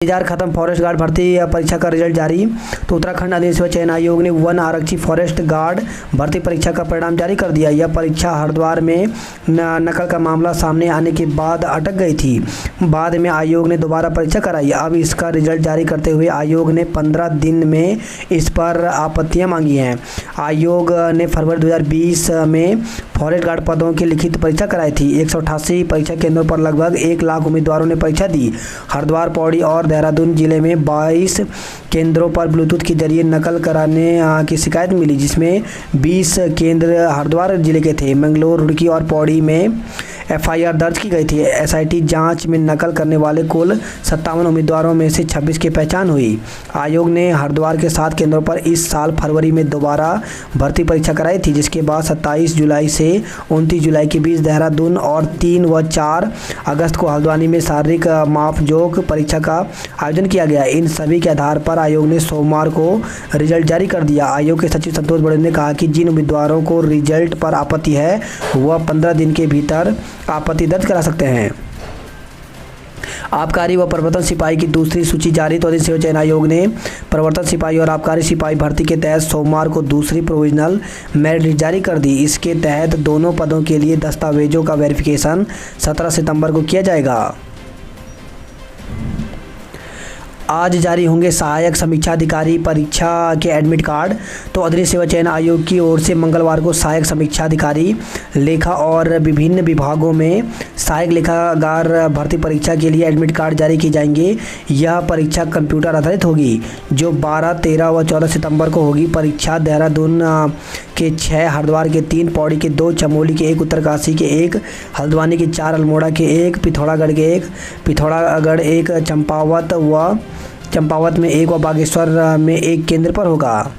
इंतजार खत्म, forest guard भर्ती परीक्षा का रिजल्ट जारी। तो उत्तराखंड अधिसूचना चयन आयोग ने वन आरक्षी फॉरेस्ट गार्ड भर्ती परीक्षा का परिणाम जारी कर दिया। यह परीक्षा हरिद्वार में नकल का मामला सामने आने के बाद अटक गई थी। बाद में आयोग ने दोबारा परीक्षा कराई। अब इसका रिजल्ट जारी करते हुए आयोग ने 15 दिन में इस पर आपत्तियां मांगी हैं। आयोग ने फरवरी 2020 में फॉरेस्ट गार्ड पदों की लिखित परीक्षा कराई थी। 188 परीक्षा केंद्रों पर लगभग 1 लाख उम्मीदवारों ने परीक्षा दी। हरिद्वार, पौड़ी और देहरादून जिले में 22 केंद्रों पर ब्लूटूथ के जरिए नकल कराने की शिकायत मिली, जिसमें 20 केंद्र हरिद्वार जिले के थे। मंगलोर, रुड़की और पौड़ी में एफआईआर दर्ज की गई थी। एसआईटी जांच में नकल करने वाले कुल 57 उम्मीदवारों में से 26 की पहचान हुई। आयोग ने हरिद्वार के 7 केंद्रों पर इस साल फरवरी में दोबारा भर्ती परीक्षा कराई थी, जिसके बाद 27 जुलाई से 29 जुलाई के बीच देहरादून और 3 व 4 अगस्त को हल्द्वानी में शारीरिक मापजोख परीक्षा का आयोजन किया गया। इन सभी के आधार पर आयोग ने सोमवार को रिजल्ट जारी कर दिया। आयोग के सचिव संतोष बड़े ने कहा कि जिन उम्मीदवारों को रिजल्ट पर आपत्ति है वह 15 दिन के भीतर आपत्ति दर्ज करा सकते हैं। आबकारी व प्रवर्तन सिपाही की दूसरी सूची जारी। तो अधिसूचना चयन आयोग ने प्रवर्तन सिपाही और आबकारी सिपाही भर्ती के तहत सोमवार को दूसरी प्रोविजनल मेरिट लिस्ट जारी कर दी। इसके तहत दोनों पदों के लिए दस्तावेजों का वेरिफिकेशन 17 सितंबर को किया जाएगा। आज जारी होंगे सहायक समीक्षा अधिकारी परीक्षा के एडमिट कार्ड। तो अधीन सेवा चयन आयोग की ओर से मंगलवार को सहायक समीक्षा अधिकारी लेखा और विभिन्न विभागों में सहायक लेखाकार भर्ती परीक्षा के लिए एडमिट कार्ड जारी किए जाएंगे। यह परीक्षा कंप्यूटर आधारित होगी, जो 12, 13 व 14 सितंबर को होगी। परीक्षा देहरादून के 6, हरिद्वार के 3, पौड़ी के 2, चमोली के 1, उत्तरकाशी के 1, हल्द्वानी के 4, अल्मोड़ा के 1, पिथौरागढ़ के 1, पिथौरागढ़ 1, चंपावत में 1 व बागेश्वर में 1 केंद्र पर होगा।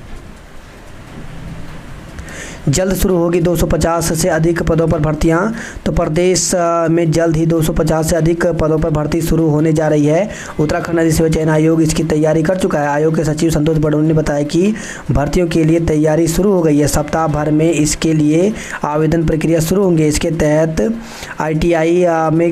जल्द शुरू होगी 250 से अधिक पदों पर भर्तियां। तो प्रदेश में जल्द ही 250 से अधिक पदों पर भर्ती शुरू होने जा रही है। उत्तराखंड अधिसूचना चयन आयोग इसकी तैयारी कर चुका है। आयोग के सचिव संतोष बड़ोनी ने बताया कि भर्तियों के लिए तैयारी शुरू हो गई है। सप्ताह भर में इसके लिए आवेदन प्रक्रिया शुरू होंगे। इसके तहत ITI में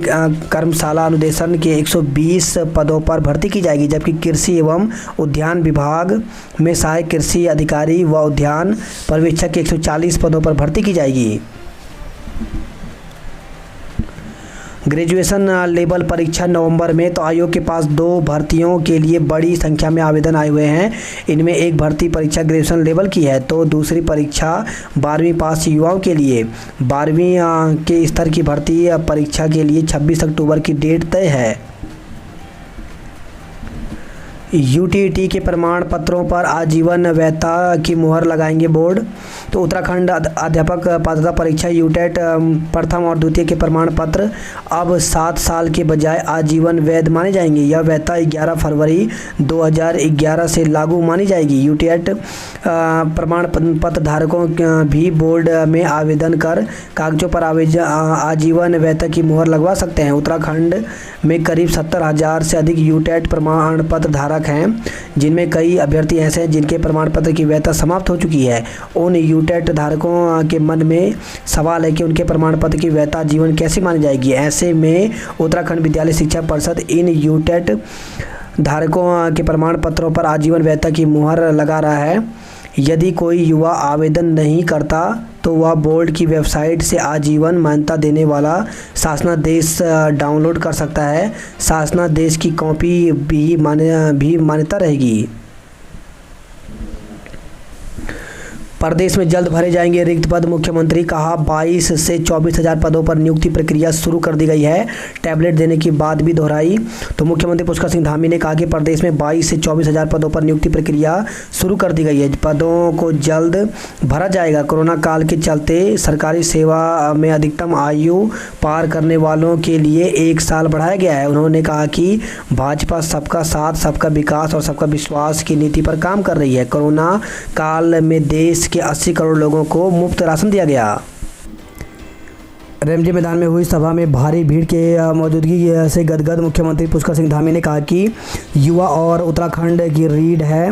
कर्मशाला अनुदेशन के 120 पदों पर भर्ती की जाएगी, जबकि कृषि एवं उद्यान विभाग में सहायक कृषि अधिकारी व उद्यान पर्यवेक्षक के 140 पदों पर भर्ती की जाएगी। ग्रेजुएशन लेवल परीक्षा नवंबर में। तो आयोग के पास 2 भर्तियों के लिए बड़ी संख्या में आवेदन आए हुए हैं। इनमें एक भर्ती परीक्षा ग्रेजुएशन लेवल की है, तो दूसरी परीक्षा 12वीं पास युवाओं के लिए। 12वीं के स्तर की भर्ती परीक्षा के लिए 26 अक्टूबर की डेट तय है। UTT के प्रमाण पत्रों पर आजीवन वैधता की मुहर लगाएंगे बोर्ड। तो उत्तराखंड अध्यापक पात्रता परीक्षा UTET प्रथम और द्वितीय के प्रमाण पत्र अब 7 साल के बजाय आजीवन वैध माने जाएंगे। यह वैधता 11 फरवरी 2011 से लागू मानी जाएगी। UTET प्रमाण पत्र धारकों भी बोर्ड में आवेदन कर कागजों पर आजीवन वैधता की मुहर लगवा सकते हैं। उत्तराखंड में करीब 70,000 से अधिक UTET प्रमाण पत्र धारक हैं, जिनमें कई अभ्यर्थी ऐसे हैं जिनके प्रमाण पत्र की वैधता समाप्त हो चुकी है। उन UTET धारकों के मन में सवाल है कि उनके प्रमाण पत्र की वैधता जीवन कैसे मानी जाएगी। ऐसे में उत्तराखंड विद्यालय शिक्षा परिषद इन UTET धारकों के प्रमाण पत्रों पर आजीवन वैधता की मुहर लगा रहा है। यदि कोई युवा आवेदन नहीं करता तो वह बोर्ड की वेबसाइट से आजीवन मान्यता देने वाला शासनादेश डाउनलोड कर सकता है। शासनादेश की कॉपी भी मान्यता रहेगी। प्रदेश में जल्द भरे जाएंगे रिक्त पद। मुख्यमंत्री कहा 22 से 24,000 पदों पर नियुक्ति प्रक्रिया शुरू कर दी गई है। टैबलेट देने की बात भी दोहराई। तो मुख्यमंत्री पुष्कर सिंह धामी ने कहा कि प्रदेश में 22 से 24,000 पदों पर नियुक्ति प्रक्रिया शुरू कर दी गई है। पदों को जल्द भरा जाएगा। कोरोना काल के चलते सरकारी सेवा में अधिकतम आयु पार करने वालों के लिए 1 साल बढ़ाया गया है। उन्होंने कहा कि भाजपा सबका साथ, सबका विकास और सबका विश्वास की नीति पर काम कर रही है। कोरोना काल में देश के 80 करोड़ लोगों को मुफ्त राशन दिया गया। रेमजे मैदान में हुई सभा में भारी भीड़ के मौजूदगी से गदगद मुख्यमंत्री पुष्कर सिंह धामी ने कहा कि युवा और उत्तराखंड की रीढ़ है।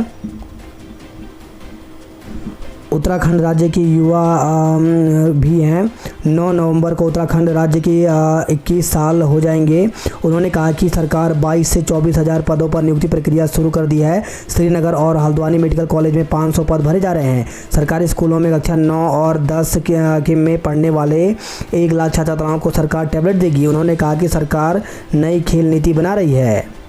उत्तराखंड राज्य के युवा भी हैं। 9 नवंबर को उत्तराखंड राज्य के 21 साल हो जाएंगे। उन्होंने कहा कि सरकार 22 से 24 हज़ार पदों पर नियुक्ति प्रक्रिया शुरू कर दी है। श्रीनगर और हल्द्वानी मेडिकल कॉलेज में 500 पद भरे जा रहे हैं। सरकारी स्कूलों में कक्षा 9 और 10 में पढ़ने वाले 1 लाख छात्र छात्राओं को सरकार टैबलेट देगी। उन्होंने कहा कि सरकार नई खेल नीति बना रही है।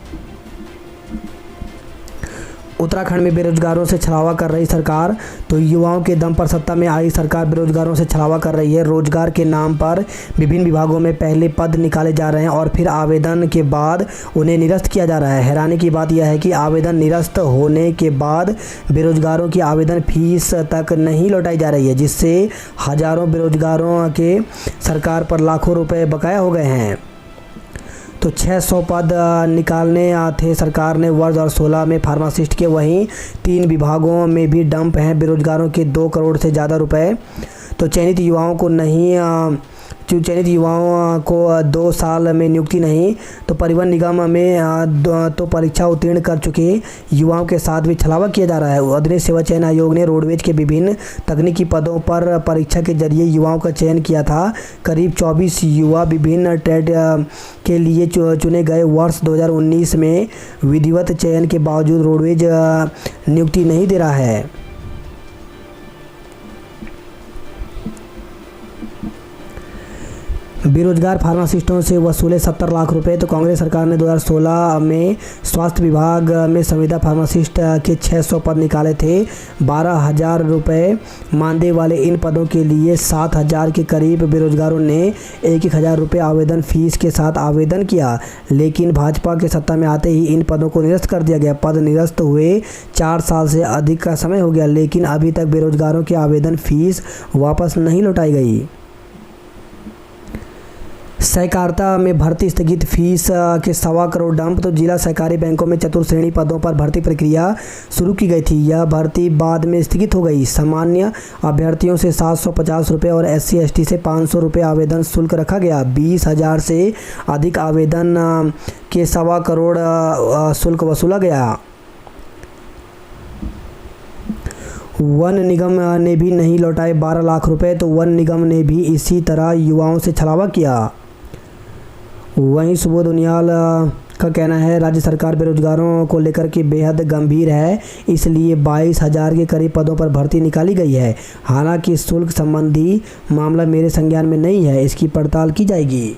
उत्तराखंड में बेरोजगारों से छलावा कर रही सरकार। तो युवाओं के दम पर सत्ता में आई सरकार बेरोजगारों से छलावा कर रही है। रोजगार के नाम पर विभिन्न विभागों में पहले पद निकाले जा रहे हैं और फिर आवेदन के बाद उन्हें निरस्त किया जा रहा है। हैरानी की बात यह है कि आवेदन निरस्त होने के बाद बेरोजगारों की आवेदन फीस तक नहीं लौटाई जा रही है, जिससे हजारों बेरोजगारों के सरकार पर लाखों रुपए बकाया हो गए हैं। तो 600 पद निकालने थे सरकार ने वर्ष 2016 में फार्मासिस्ट के, वहीं 3 विभागों में भी डंप हैं बेरोजगारों के 2 करोड़ से ज़्यादा रुपए। तो चयनित युवाओं को 2 साल में नियुक्ति नहीं। तो परिवहन निगम में तो परीक्षा उत्तीर्ण कर चुके युवाओं के साथ भी छलावा किया जा रहा है। अधीनस्थ सेवा चयन आयोग ने रोडवेज के विभिन्न तकनीकी पदों पर परीक्षा के जरिए युवाओं का चयन किया था। करीब 24 युवा विभिन्न ट्रेड के लिए चुने गए। वर्ष 2019 में विधिवत चयन के बावजूद रोडवेज नियुक्ति नहीं दे रहा है। बेरोजगार फार्मासिस्टों से वसूले 70 लाख रुपए। तो कांग्रेस सरकार ने 2016 में स्वास्थ्य विभाग में संविदा फार्मासिस्ट के 600 पद निकाले थे। 12,000 रुपये मानदेय वाले इन पदों के लिए 7,000 के करीब बेरोजगारों ने 1,000 रुपये आवेदन फीस के साथ आवेदन किया, लेकिन भाजपा के सत्ता में आते ही इन पदों को निरस्त कर दिया गया। पद निरस्त हुए 4 साल से अधिक का समय हो गया, लेकिन अभी तक बेरोजगारों की आवेदन फीस वापस नहीं लौटाई गई। सहकारिता में भर्ती स्थगित, फीस के 1.25 करोड़ डंप। तो जिला सहकारी बैंकों में चतुर्श्रेणी पदों पर भर्ती प्रक्रिया शुरू की गई थी। यह भर्ती बाद में स्थगित हो गई। सामान्य अभ्यर्थियों से 750 रुपये और SC ST से 500 रुपये आवेदन शुल्क रखा गया। 20,000 से अधिक आवेदन के 1.25 करोड़ शुल्क वसूला गया। वन निगम ने भी नहीं लौटाए 12 लाख रुपए। तो वन निगम ने भी इसी तरह युवाओं से छलावा किया। वहीं सुबोध उनियाल का कहना है राज्य सरकार बेरोजगारों को लेकर के बेहद गंभीर है, इसलिए 22,000 के करीब पदों पर भर्ती निकाली गई है। हालांकि शुल्क संबंधी मामला मेरे संज्ञान में नहीं है, इसकी पड़ताल की जाएगी।